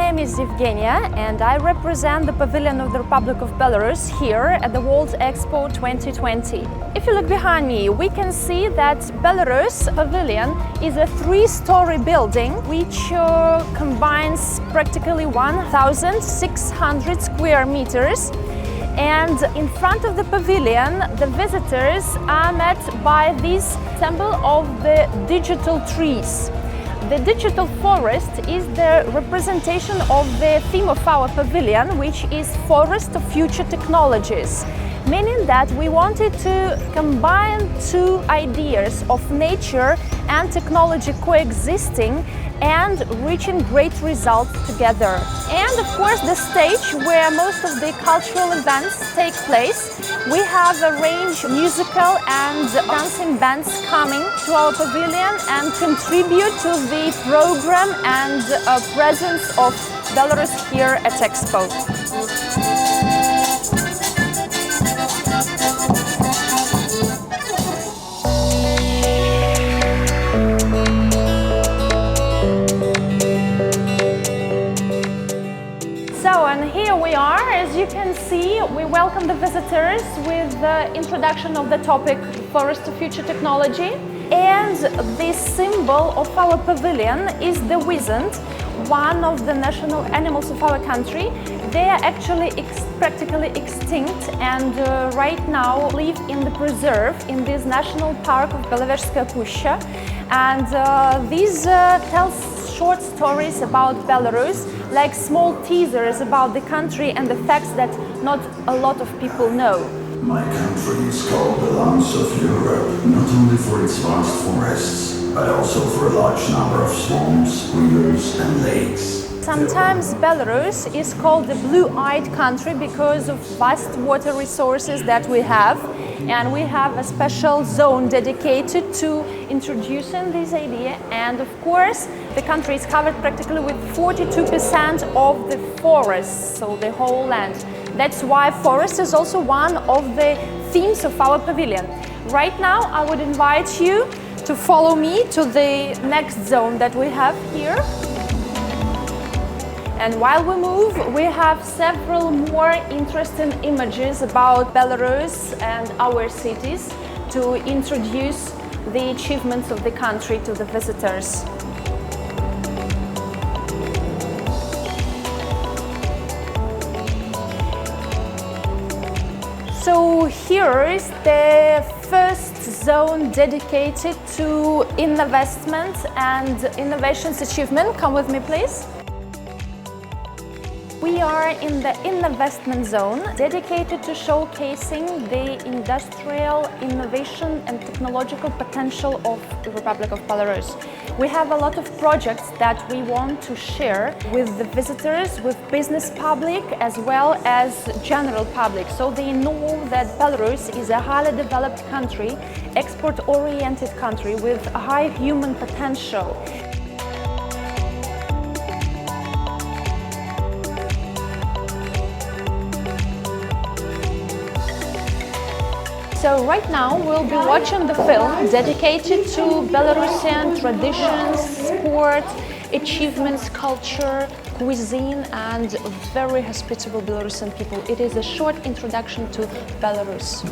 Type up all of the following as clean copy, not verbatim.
name is Evgenia and I represent the Pavilion of the Republic of Belarus here at the World Expo 2020. If you look behind me, we can see that Belarus Pavilion is a three-story building which combines practically 1,600 square meters. And in front of the pavilion, the visitors are met by this symbol of the digital trees. The digital forest is the representation of the theme of our pavilion, which is Forest of Future Technologies, meaning that we wanted to combine two ideas of nature and technology coexisting and reaching great results together. And of course the stage where most of the cultural events take place. We have arranged musical and dancing bands coming to our pavilion and contribute to the program and presence of Belarus here at Expo. And here we are. As you can see, we welcome the visitors with the introduction of the topic Forest of Future Technology. And the symbol of our pavilion is the wisent, one of the national animals of our country. They are actually practically extinct and right now live in the preserve in this national park of Belarusskaya Pushcha. And these tells short stories about Belarus, like small teasers about the country and the facts that not a lot of people know. My country is called the lungs of Europe, not only for its vast forests, but also for a large number of swamps, rivers and lakes. Sometimes Belarus is called the blue-eyed country because of vast water resources that we have, and we have a special zone dedicated to introducing this idea. And of course, the country is covered practically with 42% of the forests, so the whole land. That's why forest is also one of the themes of our pavilion. Right now, I would invite you to follow me to the next zone that we have here. And while we move, we have several more interesting images about Belarus and our cities to introduce the achievements of the country to the visitors. So here is the first zone dedicated to investment and innovations achievement. Come with me, please. We are in the investment zone dedicated to showcasing the industrial innovation and technological potential of the Republic of Belarus. We have a lot of projects that we want to share with the visitors, with business public as well as general public, so they know that Belarus is a highly developed country, export-oriented country with a high human potential. So right now we'll be watching the film dedicated to Belarusian traditions, sport, achievements, culture, cuisine and very hospitable Belarusian people. It is a short introduction to Belarus.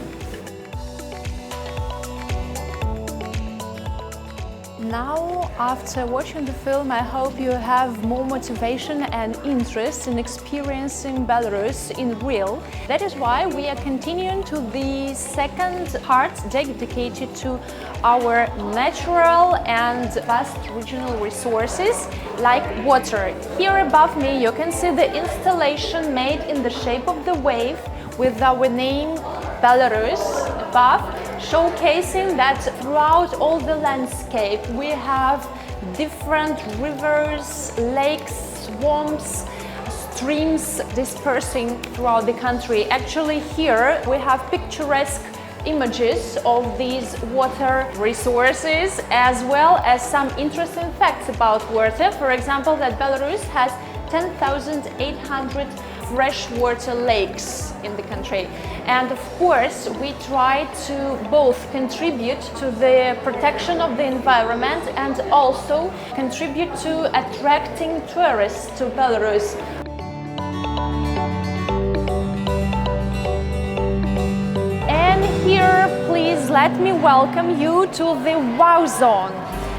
Now, after watching the film, I hope you have more motivation and interest in experiencing Belarus in real. That is why we are continuing to the second part dedicated to our natural and vast regional resources like water. Here above me you can see the installation made in the shape of the wave with our name Belarus above, showcasing that throughout all the landscape we have different rivers, lakes, swamps, streams dispersing throughout the country. Actually here we have picturesque images of these water resources as well as some interesting facts about water. For example, that Belarus has 10,800 freshwater lakes in the country. And of course, we try to both contribute to the protection of the environment and also contribute to attracting tourists to Belarus. And here, please let me welcome you to the Wow Zone.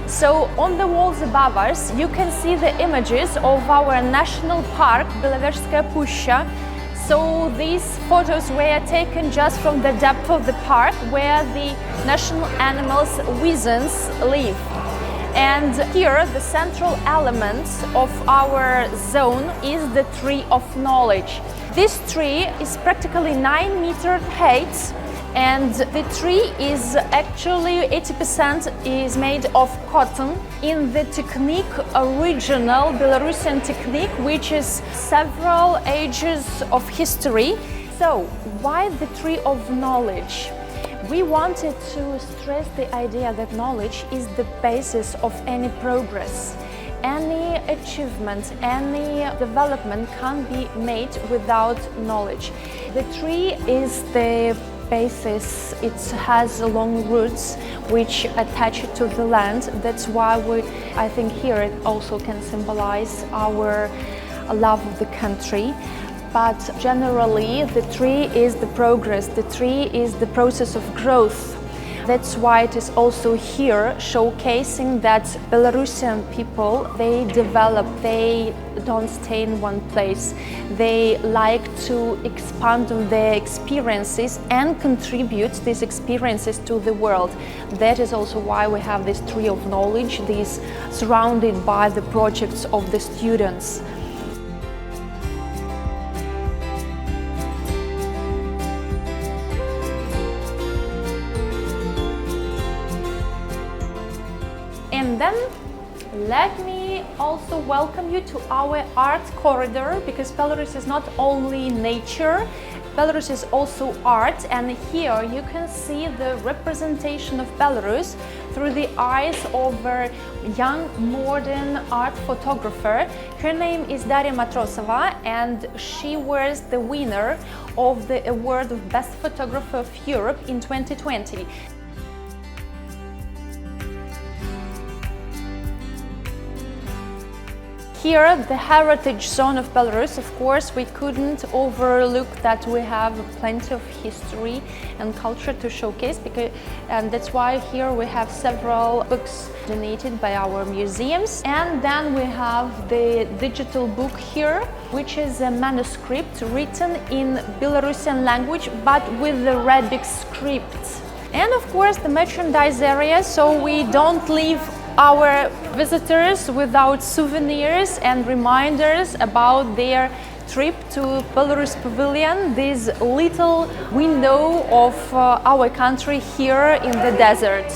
So on the walls above us, you can see the images of our national park, Belarusskaya Pushcha. So these photos were taken just from the depth of the park where the national animals, wisents, live. And here, the central element of our zone is the tree of knowledge. This tree is practically 9 meters height. And the tree is actually 80% is made of cotton in the technique, original Belarusian technique, which is several ages of history. So, why the tree of knowledge? We wanted to stress the idea that knowledge is the basis of any progress. Any achievement, any development can't be made without knowledge. The tree is the basis. It has long roots which attach it to the land. That's why I think here it also can symbolize our love of the country. But generally the tree is the progress, the tree is the process of growth. That's why it is also here showcasing that Belarusian people, they develop, they don't stay in one place. They like to expand on their experiences and contribute these experiences to the world. That is also why we have this tree of knowledge, this surrounded by the projects of the students. And then let me also welcome you to our art corridor, because Belarus is not only nature, Belarus is also art, and here you can see the representation of Belarus through the eyes of a young modern art photographer. Her name is Daria Matrosova, and she was the winner of the award of Best Photographer of Europe in 2020. Here, the heritage zone of Belarus, of course, we couldn't overlook that we have plenty of history and culture to showcase, and that's why here we have several books donated by our museums. And then we have the digital book here, which is a manuscript written in Belarusian language, but with the Arabic script. And of course, the merchandise area, so we don't leave our visitors without souvenirs and reminders about their trip to Belarus Pavilion, this little window of our country here in the desert.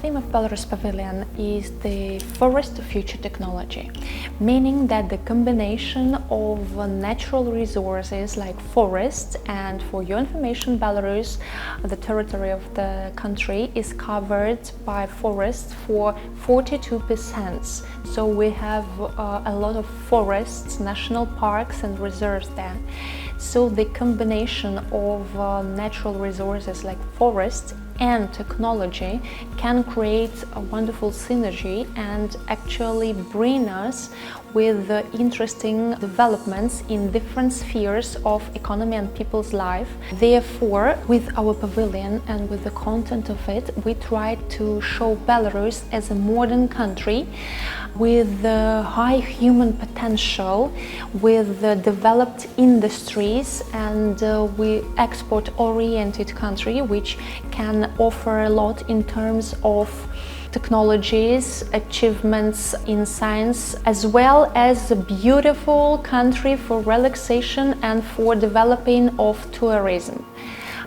The theme of Belarus Pavilion is the forest of future technology, meaning that the combination of natural resources like forests, and for your information, Belarus, the territory of the country, is covered by forests for 42%. So we have a lot of forests, national parks and reserves there. So the combination of natural resources like forests and technology can create a wonderful synergy and actually bring us with interesting developments in different spheres of economy and people's life. Therefore, with our pavilion and with the content of it, we try to show Belarus as a modern country with high human potential, with developed industries, and we export-oriented country which can offer a lot in terms of technologies, achievements in science, as well as a beautiful country for relaxation and for developing of tourism.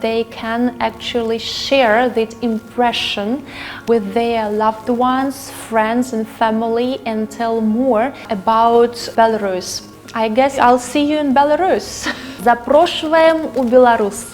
They can actually share that impression with their loved ones, friends and family, and tell more about Belarus. I guess I'll see you in Belarus. Запрошуємо у Білорусь.